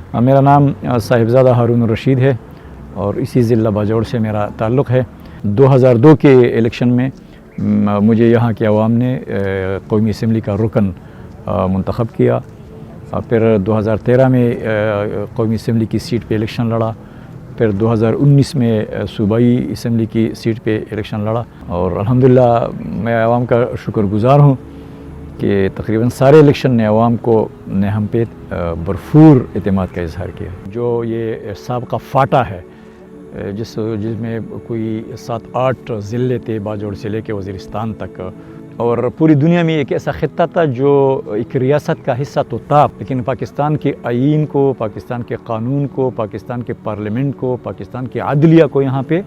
मेरा नाम साहिबजादा हारून रशीद है और इसी ज़िला बाजौड़ से मेरा ताल्लुक़ है। 2002 के इलेक्शन में मुझे यहाँ के अवाम ने कौमी असम्बली का रुकन मुंतखब किया। फिर 2013 में कौमी असम्बली की सीट पे इलेक्शन लड़ा। फिर 2019 में सूबाई असम्बली की सीट पे इलेक्शन लड़ा और अल्हम्दुलिल्लाह मैं अवाम का शुक्रगुज़ार हूँ कि तकरीबन सारे इलेक्शन ने अवाम ने हम पे भरपूर एतमाद का इजहार किया। जो ये साबका फाटा है जिसमें कोई 7-8 ज़िले थे बाजौड़ से लेके वज़ीरिस्तान तक, और पूरी दुनिया में एक ऐसा ख़ित्ता था जो एक रियासत का हिस्सा तो था, लेकिन पाकिस्तान के आईन को, पाकिस्तान के क़ानून को, पाकिस्तान के पार्लियामेंट को, पाकिस्तान के अदलिया को यहाँ पे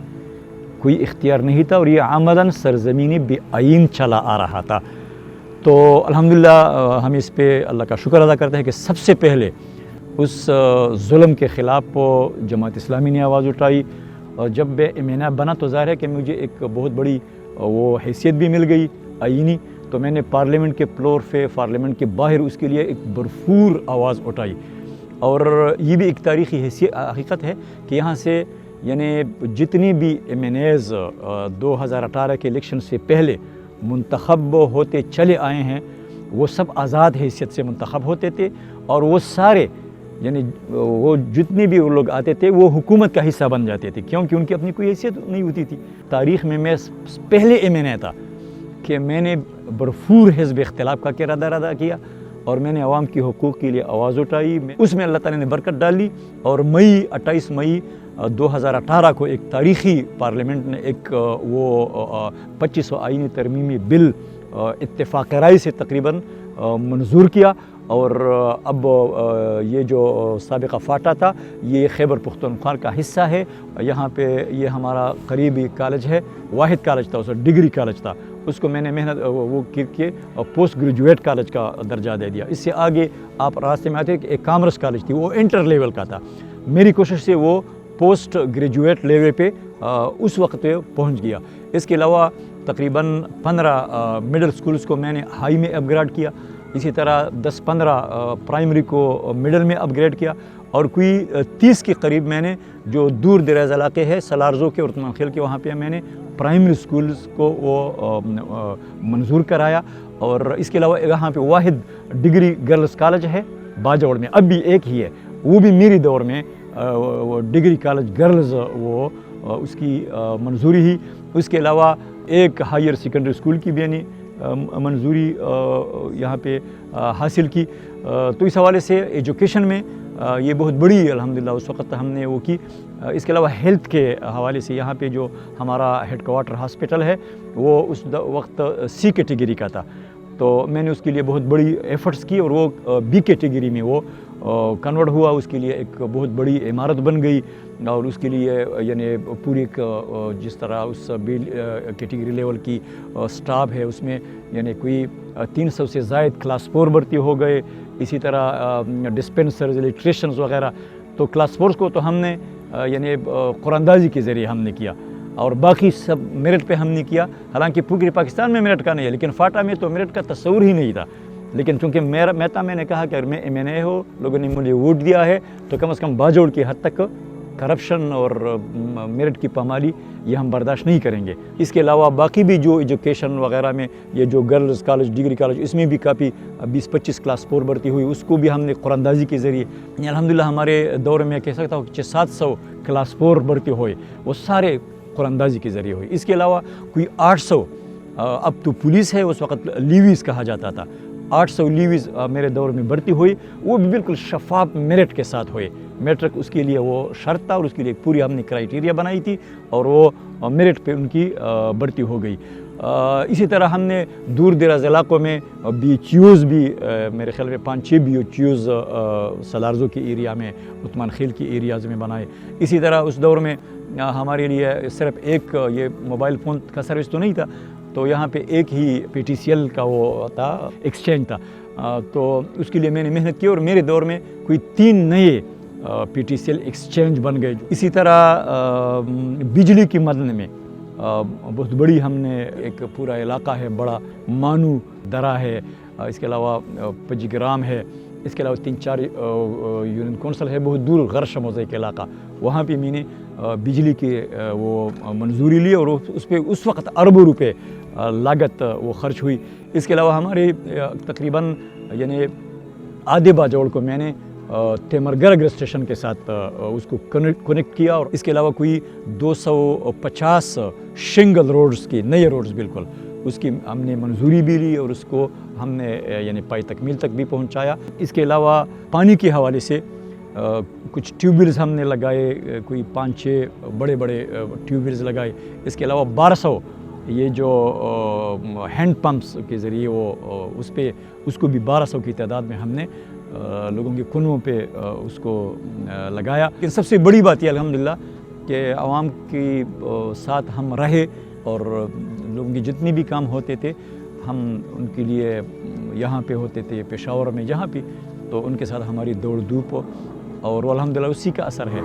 कोई इख्तियार नहीं था और ये आमदन सरज़मीनी बेआईन चला आ रहा था। तो अल्हम्दुलिल्लाह हम इस पे अल्लाह का शुक्र अदा करते हैं कि सबसे पहले उस जुल्म के ख़िलाफ़ जमात इस्लामी ने आवाज़ उठाई। और जब मैं एमएनए बना तो ज़ाहिर है कि मुझे एक बहुत बड़ी वो हैसियत भी मिल गई आईनी। तो मैंने पार्लियामेंट के फ्लोर पे, पार्लियामेंट के बाहर उसके लिए एक भरपूर आवाज़ उठाई। और ये भी एक तारीख़ी हकीकत है कि यहाँ से यानी जितनी भी एमएनएज़ 2018 के इलेक्शन से पहले मुंतखब होते चले आए हैं वो सब आज़ाद हैसियत से मुंतखब होते थे और वो सारे यानी वो जितने भी वो लोग आते थे वो हुकूमत का हिस्सा बन जाते थे, क्योंकि उनकी अपनी कोई हैसियत नहीं होती थी। तारीख़ में मैं पहले एमएनए था कि मैंने भरपूर हिज़्ब इख्तिलाफ का किरदार अदा किया और मैंने अवाम की हुकूक़ के लिए आवाज़ उठाई। उसमें अल्लाह ताला ने बरकत डाली और 28 मई 2018 को एक तारीख़ी पार्लियामेंट ने एक वो 2500 आईनी तरमीमी बिल इत्तेफाक राय से तकरीबन मंजूर किया। और अब ये जो साबिक़ा फाटा था ये खैबर पुख्तनख्वा का हिस्सा है। यहाँ पे ये हमारा करीबी कॉलेज है, वाहिद कॉलेज था, उस डिग्री कॉलेज था, उसको मैंने मेहनत वो करके पोस्ट ग्रेजुएट कॉलेज का दर्जा दे दिया। इससे आगे आप रास्ते में आते एक कॉमर्स कॉलेज थी, वो इंटर लेवल का था। मेरी कोशिश से वो पोस्ट ग्रेजुएट लेवल पे उस वक्त पे पहुँच गया। इसके अलावा तकरीबन 15 मिडिल स्कूल्स को मैंने हाई में अपग्रेड किया। इसी तरह 10-15 प्राइमरी को मिडिल में अपग्रेड किया और कोई 30 के करीब मैंने जो दूर दराज इलाके हैं सलारजो के और उस्मान खेल के वहाँ पे मैंने प्राइमरी स्कूल्स को वो मंजूर कराया। और इसके अलावा यहाँ पे वाहिद डिग्री गर्ल्स कॉलेज है बाजौड़ में, अब भी एक ही है, वो भी मेरी दौर में वो डिग्री कॉलेज गर्ल्स वो उसकी मंजूरी ही। उसके अलावा एक हायर सेकेंडरी स्कूल की भी यानी मंजूरी यहाँ पे हासिल की। तो इस हवाले से एजुकेशन में ये बहुत बड़ी अल्हम्दुलिल्लाह उस वक़्त हमने वो की। इसके अलावा हेल्थ के हवाले से यहाँ पे जो हमारा हेडक्वार्टर हॉस्पिटल है वो उस वक्त सी कैटेगरी का था, तो मैंने उसके लिए बहुत बड़ी एफ़र्ट्स की और वो बी कैटेगरी में वो कन्वर्ट हुआ। उसके लिए एक बहुत बड़ी इमारत बन गई और उसके लिए यानी पूरी जिस तरह उस बी कैटेगरी लेवल की स्टाफ है उसमें यानी कोई 300 से ज़ायद क्लास 4 भर्ती हो गए। इसी तरह डिस्पेंसर्स, इलेक्ट्रिशियंस वगैरह। तो क्लास 4 को तो हमने यानी कुरानदाजी के ज़रिए हमने किया और बाकी सब मेरिट पे हमने किया। हालांकि पूरे पाकिस्तान में मेरिट का नहीं है, लेकिन फाटा में तो मेरिट का तस्वुर ही नहीं था। लेकिन चूँकि मैंने कहा कि अगर मैं एमएनए हो, लोगों ने मुझे वोट दिया है तो कम से कम बाजौड़ की हद तक करप्शन और मेरिट की पामाली ये हम बर्दाश्त नहीं करेंगे। इसके अलावा बाकी भी जो एजुकेशन वगैरह में ये जो गर्ल्स कॉलेज, डिग्री कॉलेज, इसमें भी काफ़ी 20-25 क्लास 4 भर्ती हुई, उसको भी हमने कुरानदाजी के ज़रिए अल्हम्दुलिल्लाह हमारे दौर में कह सकता हूँ कि 700 क्लास 4 भर्ती हुए, वो सारे कुरानदाजी के ज़रिए हुई। इसके अलावा कोई 800 अब तो पुलिस है, उस वक़्त लीवीज़ कहा जाता था, 800 लीवीज़ मेरे दौर में भर्ती हुई, वो भी बिल्कुल शफाफ मेरिट के साथ हुए। मेट्रिक उसके लिए वो शर्त था और उसके लिए पूरी हमने क्राइटेरिया बनाई थी और वो मेरिट पे उनकी भर्ती हो गई। इसी तरह हमने दूर दराज इलाकों में BHUs भी मेरे ख्याल में 5-6 BHUs सलारजो के एरिया में, उस्मान खेल की एरियाज़ में बनाए। इसी तरह उस दौर में हमारे लिए सिर्फ एक ये मोबाइल फ़ोन का सर्विस तो नहीं था, तो यहाँ पे एक ही PTCL का वो था, एक्सचेंज था। तो उसके लिए मैंने मेहनत की और मेरे दौर में कोई 3 नए PTCL एक्सचेंज बन गए। इसी तरह बिजली की मदन में बहुत बड़ी हमने एक पूरा इलाका है, बड़ा मानू दरा है, इसके अलावा पजग्राम है, اس کے علاوہ 3-4 یونین کونسل ہے بہت دور غیر شموزے کے علاقہ، وہاں پہ میں نے بجلی کی وہ منظوری لی اور اس پہ اس وقت اربوں روپے لاگت وہ خرچ ہوئی۔ اس کے علاوہ ہمارے تقریباً یعنی آدھے باجوڑ کو میں نے تیمرگرگ اسٹیشن کے ساتھ اس کو کنیکٹ کیا، اور اس کے علاوہ کوئی 250 شنگل روڈز کی نئے روڈز بالکل اس کی ہم نے منظوری بھی لی اور اس کو ہم نے یعنی پائی تکمیل تک بھی پہنچایا۔ اس کے علاوہ پانی کے حوالے سے کچھ ٹیوب ویلز ہم نے لگائے، کوئی 5-6 بڑے بڑے ٹیوب ویلز لگائے۔ اس کے علاوہ 1200 یہ جو ہینڈ پمپس کے ذریعے وہ اس کو بھی 1200 کی تعداد میں ہم نے لوگوں کے کنووں پہ اس کو لگایا۔ لیکن سب سے بڑی بات یہ الحمدللہ کہ عوام کے ساتھ ہم رہے اور لوگوں کے جتنے بھی کام ہوتے تھے ہم ان کے لیے یہاں پہ ہوتے تھے، پشاور میں جہاں پہ، تو ان کے ساتھ ہماری دوڑ دھوپ اور الحمدللہ اسی کا اثر ہے۔